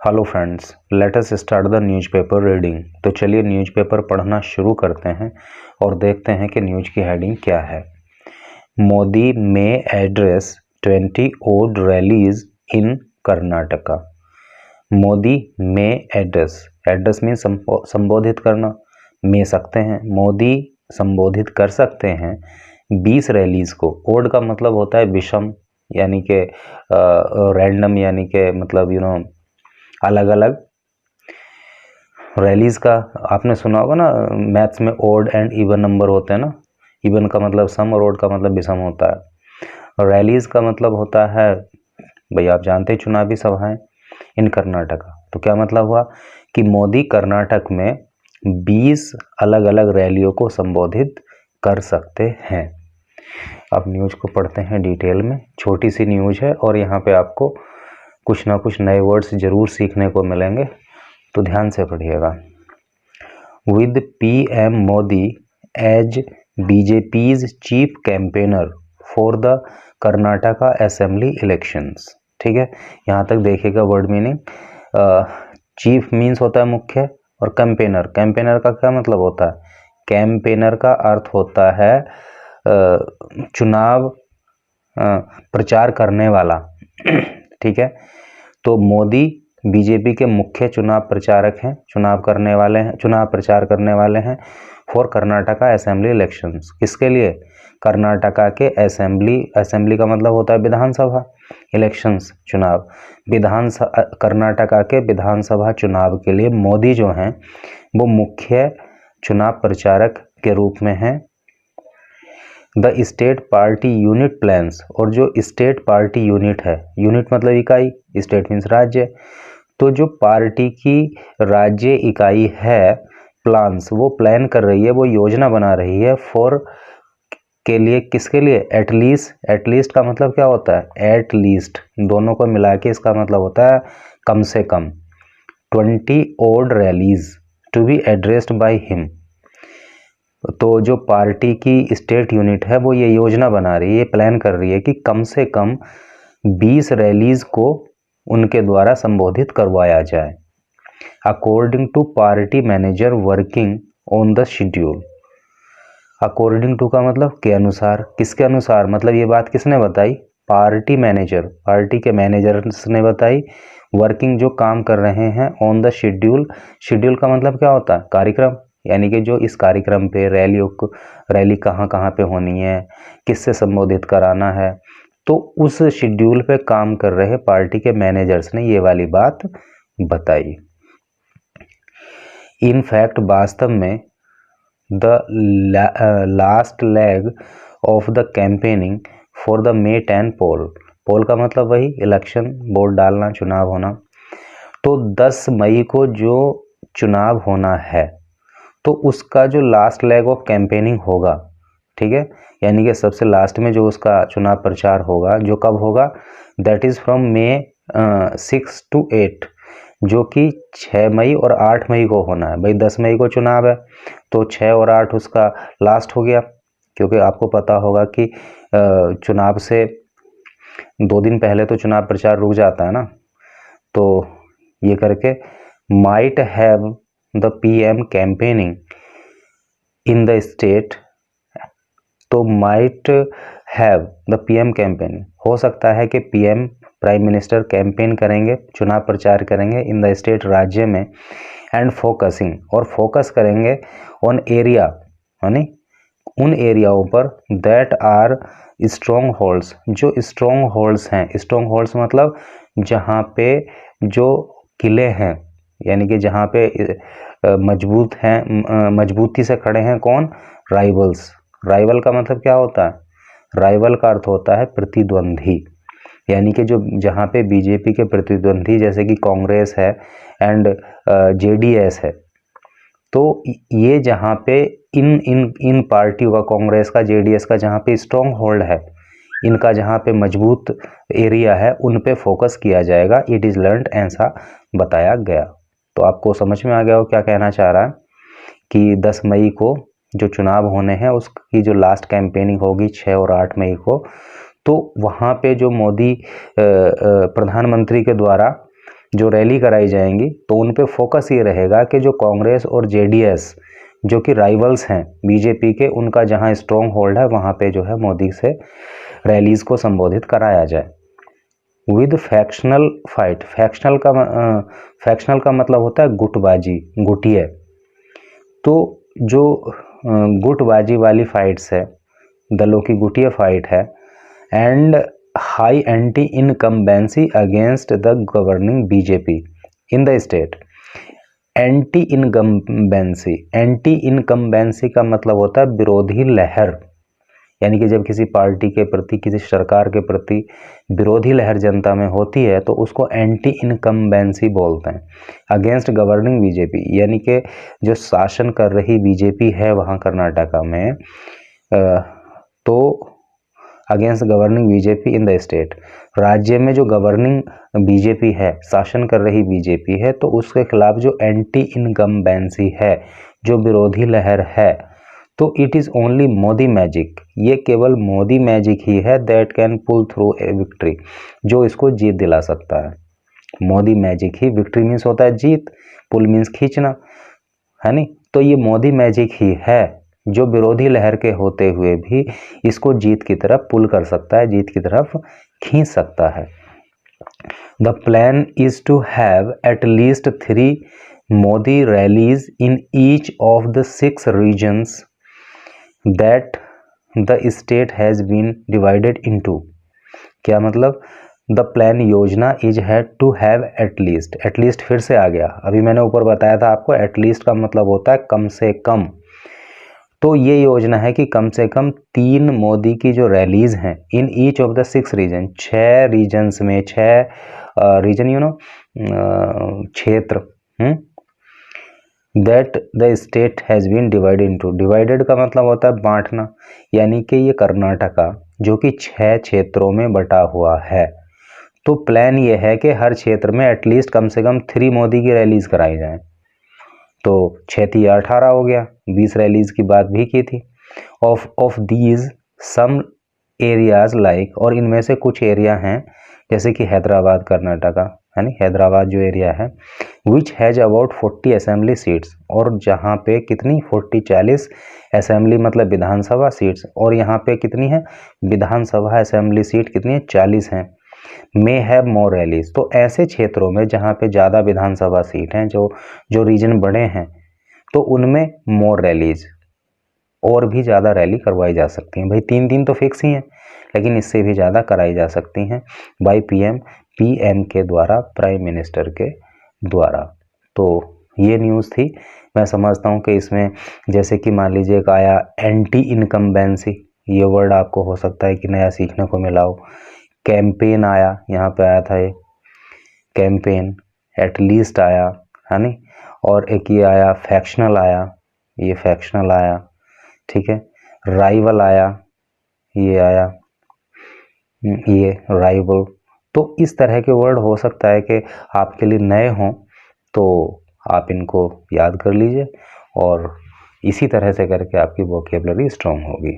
Hello friends, let us start the newspaper reading. तो चलिए newspaper पढ़ना शुरू करते हैं और देखते हैं कि न्यूज़ की हेडिंग क्या है। मोदी मे एड्रेस 20 ओड रैलीज इन कर्नाटका। मोदी मे एड्रेस मीन संबोधित करना, मे सकते हैं, मोदी संबोधित कर सकते हैं 20 रैलीज को। ओड का मतलब होता है विषम, यानी कि रैंडम, यानी कि मतलब अलग अलग। रैलीज का आपने सुना होगा ना, मैथ्स में ओड एंड इवन नंबर होते हैं ना। इवन का मतलब सम और ओड का मतलब विषम होता है। रैलीज का मतलब होता है, भाई आप जानते हैं, चुनावी सभाएं इन कर्नाटका। तो क्या मतलब हुआ कि मोदी कर्नाटक में 20 अलग अलग रैलियों को संबोधित कर सकते हैं। अब न्यूज़ को पढ़ते हैं डिटेल में। छोटी सी न्यूज़ है और यहाँ पे आपको कुछ ना कुछ नए वर्ड्स जरूर सीखने को मिलेंगे, तो ध्यान से पढ़िएगा। With PM Modi as BJP's chief campaigner for the Karnataka assembly elections. ठीक है, यहाँ तक देखिएगा वर्ड मीनिंग। चीफ मीन्स होता है मुख्य, और कैंपेनर, कैंपेनर का क्या मतलब होता है? कैंपेनर का अर्थ होता है चुनाव प्रचार करने वाला। ठीक है, तो मोदी बीजेपी के मुख्य चुनाव प्रचारक हैं, चुनाव प्रचार करने वाले हैं फॉर कर्नाटका असेंबली इलेक्शंस। किसके लिए? कर्नाटका के असेंबली का मतलब होता है विधानसभा, इलेक्शंस चुनाव, कर्नाटका के विधानसभा चुनाव के लिए मोदी जो हैं वो मुख्य चुनाव प्रचारक के रूप में हैं। The state party unit plans, और जो स्टेट पार्टी यूनिट है, यूनिट मतलब इकाई, स्टेट मीन्स राज्य, तो जो पार्टी की राज्य इकाई है, प्लान्स, वो प्लान कर रही है, वो योजना बना रही है फॉर के लिए, किसके लिए? एटलीस्ट का मतलब क्या होता है? एटलीस्ट, दोनों को मिला के इसका मतलब होता है कम से कम 20 odd rallies to be addressed by him. तो जो पार्टी की स्टेट यूनिट है वो ये योजना बना रही है, प्लान कर रही है कि कम से कम 20 रैलीज को उनके द्वारा संबोधित करवाया जाए। According to party manager working on the schedule. According to का मतलब के अनुसार, किसके अनुसार? मतलब ये बात किसने बताई? पार्टी मैनेजर, पार्टी के मैनेजर्स ने बताई। वर्किंग जो काम कर रहे हैं, ऑन द शेड्यूल, शेड्यूल का मतलब क्या होता है? कार्यक्रम, यानी कि जो इस कार्यक्रम पे रैली कहाँ कहाँ पे होनी है, किससे संबोधित कराना है, तो उस शेड्यूल पे काम कर रहे पार्टी के मैनेजर्स ने ये वाली बात बताई। इन फैक्ट, वास्तव में, the last leg of the campaigning for the May 10 poll का मतलब वही इलेक्शन, वोट डालना, चुनाव होना। तो 10 मई को जो चुनाव होना है, तो उसका जो लास्ट लेग ऑफ कैंपेनिंग होगा, ठीक है, यानी कि सबसे लास्ट में जो उसका चुनाव प्रचार होगा, जो कब होगा? That is from May 6 to 8, जो कि 6 मई और 8 मई को होना है। भाई 10 मई को चुनाव है, तो 6 और 8 उसका लास्ट हो गया, क्योंकि आपको पता होगा कि चुनाव से 2 दिन पहले तो चुनाव प्रचार रुक जाता है ना। तो ये करके might have the PM campaigning in the state, तो might have the PM campaigning, हो सकता है कि पीएम, प्राइम मिनिस्टर कैंपेन करेंगे, चुनाव प्रचार करेंगे इन द स्टेट, राज्य में, एंड फोकसिंग, और फोकस करेंगे ऑन एरिया, यानी उन एरियाओं पर, दैट आर स्ट्रॉन्ग होल्ड्स, जो स्ट्रॉन्ग होल्ड्स हैं। स्ट्रॉन्ग होल्ड्स मतलब जहाँ पे जो किले हैं, यानी कि जहाँ पे मजबूत हैं, मजबूती से खड़े हैं। कौन? राइवल्स। राइवल का मतलब क्या होता है? राइवल का अर्थ होता है प्रतिद्वंदी, यानी कि जो जहाँ पे बीजेपी के प्रतिद्वंदी, जैसे कि कांग्रेस है एंड जेडीएस है, तो ये जहाँ पे इन इन इन पार्टियों का, कांग्रेस का, जेडीएस का, जहाँ पे स्ट्रॉन्ग होल्ड है, इनका जहाँ पे मजबूत एरिया है, उन पे फोकस किया जाएगा। इट इज़ लर्नड, ऐसा बताया गया। तो आपको समझ में आ गया हो क्या कहना चाह रहा है, कि 10 मई को जो चुनाव होने हैं उसकी जो लास्ट कैंपेनिंग होगी 6 और 8 मई को, तो वहाँ पे जो मोदी प्रधानमंत्री के द्वारा जो रैली कराई जाएंगी तो उन पे फोकस ये रहेगा कि जो कांग्रेस और जेडीएस जो कि राइवल्स हैं बीजेपी के, उनका जहां स्ट्रॉन्ग होल्ड है वहां पे जो है मोदी से रैलीज को संबोधित कराया जाए विद फैक्शनल फाइट। फैक्शनल का मतलब होता है गुटबाजी, गुटिये। तो जो गुटबाजी वाली फाइट्स है, दलों की गुटिया फाइट है, and high anti incumbency against the governing BJP in the state. Anti incumbency का मतलब होता है विरोधी लहर, यानी कि जब किसी पार्टी के प्रति, किसी सरकार के प्रति विरोधी लहर जनता में होती है तो उसको एंटी इनकम्बेंसी बोलते हैं। अगेंस्ट गवर्निंग बीजेपी, यानी कि जो शासन कर रही बीजेपी है वहाँ कर्नाटका में, तो against governing BJP in the state, राज्य में जो गवर्निंग बीजेपी है, शासन कर रही बीजेपी है, तो उसके खिलाफ जो एंटी इनकम्बेंसी है, जो विरोधी लहर है, तो it is only Modi magic, ये केवल मोदी मैजिक ही है that can pull through a victory, जो इसको जीत दिला सकता है। मोदी मैजिक ही, विक्ट्री मीन्स होता है जीत, पुल मीन्स खींचना, है नहीं। तो ये मोदी मैजिक ही है जो विरोधी लहर के होते हुए भी इसको जीत की तरफ पुल कर सकता है, जीत की तरफ खींच सकता है। The plan is to have at least 3 Modi rallies in each of the 6 regions that the state has been divided into। क्या मतलब? द प्लान, योजना, is had to have at least फिर से आ गया। अभी मैंने ऊपर बताया था आपको एटलीस्ट का मतलब होता है कम से कम। तो ये योजना है कि कम से कम 3 मोदी की जो रैलीज हैं in each of the 6 region, 6 regions में, 6 रीजन क्षेत्र, that the state has been divided into. Divided का मतलब होता है बांटना, यानी कि ये कर्नाटका जो कि 6 क्षेत्रों में बटा हुआ है। तो प्लान ये है कि हर क्षेत्र में एटलीस्ट कम से कम 3 मोदी की रैलीज कराई जाएं। तो 6 थी 18 हो गया, 20 रैलीज की बात भी की थी। Of these some areas like, और इनमें से कुछ एरिया हैं जैसे कि हैदराबाद कर्नाटका, यानी हैदराबाद जो एरिया है, which has about 40 assembly seats, और जहाँ पे कितनी 40 असेंबली मतलब विधानसभा सीट्स, और यहाँ पे कितनी है विधानसभा असेंबली सीट कितनी है 40 हैं। मे हैव मोर रैलीज, तो ऐसे क्षेत्रों में जहाँ पे ज़्यादा विधानसभा सीट हैं, जो रीजन बड़े हैं, तो उनमें मोर रैलीज, और भी ज़्यादा रैली करवाई जा सकती हैं। भाई 3 तो फिक्स ही हैं, लेकिन इससे भी ज़्यादा कराई जा सकती हैं बाई पीएम के द्वारा, प्राइम मिनिस्टर के द्वारा। तो ये न्यूज़ थी। मैं समझता हूँ कि इसमें जैसे कि मान लीजिए एक आया एंटी इनकम्बेंसी, ये वर्ड आपको हो सकता है कि नया सीखने को मिला हो। कैंपेन आया, यहाँ पे आया था ये कैंपेन, एटलीस्ट आया, है नहीं, और एक ये आया फैक्शनल आया, ये फैक्शनल आया, ठीक है। राइवल आया, ये आया, ये राइवल। तो इस तरह के वर्ड हो सकता है कि आपके लिए नए हों, तो आप इनको याद कर लीजिए और इसी तरह से करके आपकी वोकेबलरी स्ट्रॉन्ग होगी।